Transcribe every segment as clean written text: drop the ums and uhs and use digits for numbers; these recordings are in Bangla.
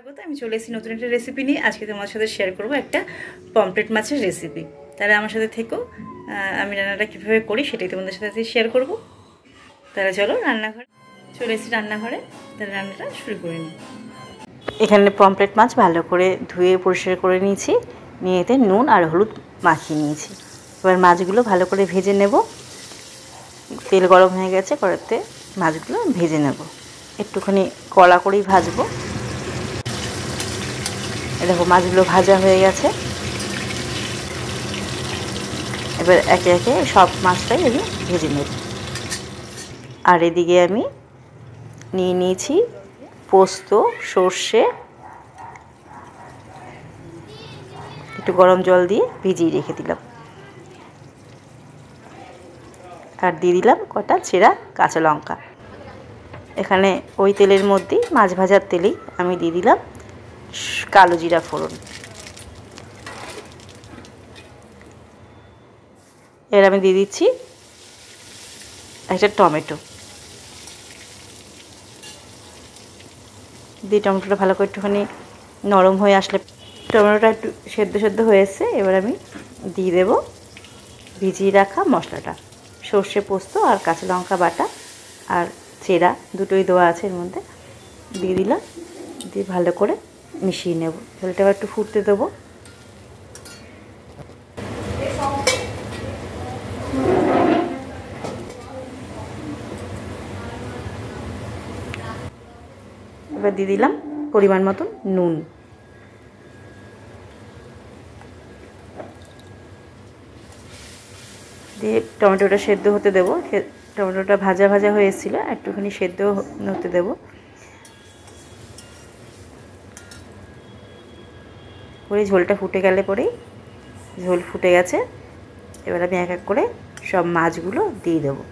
স্বাগত। আমি চলে এসেছি নতুন একটা রেসিপি নিয়ে। আজকে তোমাদের সাথে শেয়ার করব একটা পমফ্রেট মাছের রেসিপি। তাহলে আমার সাথে থেকো, আমি রান্নাটা কীভাবে করি সেটাই তোমাদের সাথে শেয়ার করব। তাহলে চলো রান্নাঘরে চলে এসেছি। রান্নাঘরে তাহলে রান্নাটা শুরু করে নিই। এখানে পমফ্রেট মাছ ভালো করে ধুয়ে পরিষ্কার করে নিয়েছি, নিয়ে এতে নুন আর হলুদ মাখিয়ে নিয়েছি। এবার মাছগুলো ভালো করে ভেজে নেব। তেল গরম হয়ে গেছে, কড়াইতে মাছগুলো ভেজে নেব। একটুখানি কড়া করেই ভাজবো। দেখো মাছগুলো ভাজা হয়ে গেছে। এবার একে একে সব মাছটাই আমি ভেজে নেব। আর এদিকে আমি নিয়ে নিয়েছি পোস্ত, সর্ষে, একটু গরম জল দিয়ে ভিজিয়ে রেখে দিলাম। আর দিয়ে দিলাম কটা চেরা কাঁচা লঙ্কা। এখানে ওই তেলের মধ্যেই, মাছ ভাজার তেলেই আমি দিয়ে দিলাম কালো জিরা ফোড়ন। এর আমি দিয়ে দিচ্ছি একটা টমেটো। দিয়ে টমেটোটা ভালো করে একটুখানি নরম হয়ে আসলে, টমেটোটা একটু সেদ্ধ হয়ে এসছে, এবার আমি দিয়ে দেব ভিজিয়ে রাখা মশলাটা। সর্ষে, পোস্ত আর কাঁচা লঙ্কা বাটা আর চেরা দুটোই দেওয়া আছে এর মধ্যে, দিয়ে দিলাম। দিয়ে ভালো করে মিশিয়ে নেব। ঝোলটা একটু ফুটতে দেবো। এবার দিয়ে দিলাম পরিমাণ মতন নুন। দিয়ে টমেটোটা সেদ্ধ হতে দেবো। টমেটোটা ভাজা ভাজা হয়ে এসেছিলো, একটুখানি সেদ্ধ হতে দেবো। পরে ঝোলটা ফুটে গেলে পরেই, ঝোল ফুটে গেছে, এবার আমি এক এক করে সব মাছগুলো দিয়ে দেবো।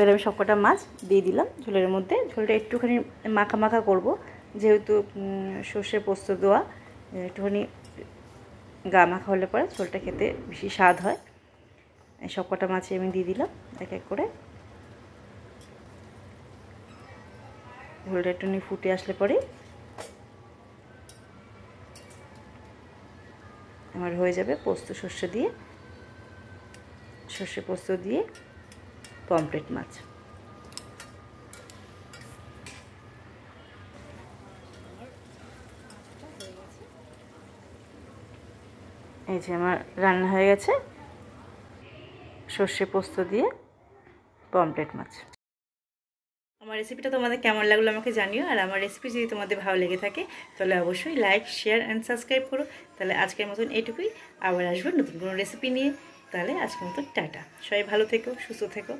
এবার আমি সবকটা মাছ দিয়ে দিলাম ঝোলের মধ্যে। ঝোলটা একটুখানি মাখা মাখা করব, যেহেতু সর্ষে পোস্ত দেওয়া, একটুখানি গা মাখা হলে পরে ঝোলটা খেতে বেশি স্বাদ হয়। সবকটা মাছই আমি দিয়ে দিলাম এক এক করে। ঝোলটা একটুখানি ফুটে আসলে পরে আমার হয়ে যাবে পোস্ত সর্ষে দিয়ে, সর্ষে পোস্ত দিয়ে পমফ্রেট মাছ। এই যে আমার রান্না হয়ে গেছে সর্ষে পোস্ত দিয়ে পমফ্রেট মাছ। আমার রেসিপিটা তোমাদের কেমন লাগলো আমাকে জানিও। আর আমার রেসিপি যদি তোমাদের ভালো লেগে থাকে তাহলে অবশ্যই লাইক, শেয়ার অ্যান্ড সাবস্ক্রাইব করো। তাহলে আজকের মতন এইটুকুই, আবার আসবো নতুন কোনো রেসিপি নিয়ে। তাহলে আজকের মতন টাটা। সবাই ভালো থেকো, সুস্থ থেকো।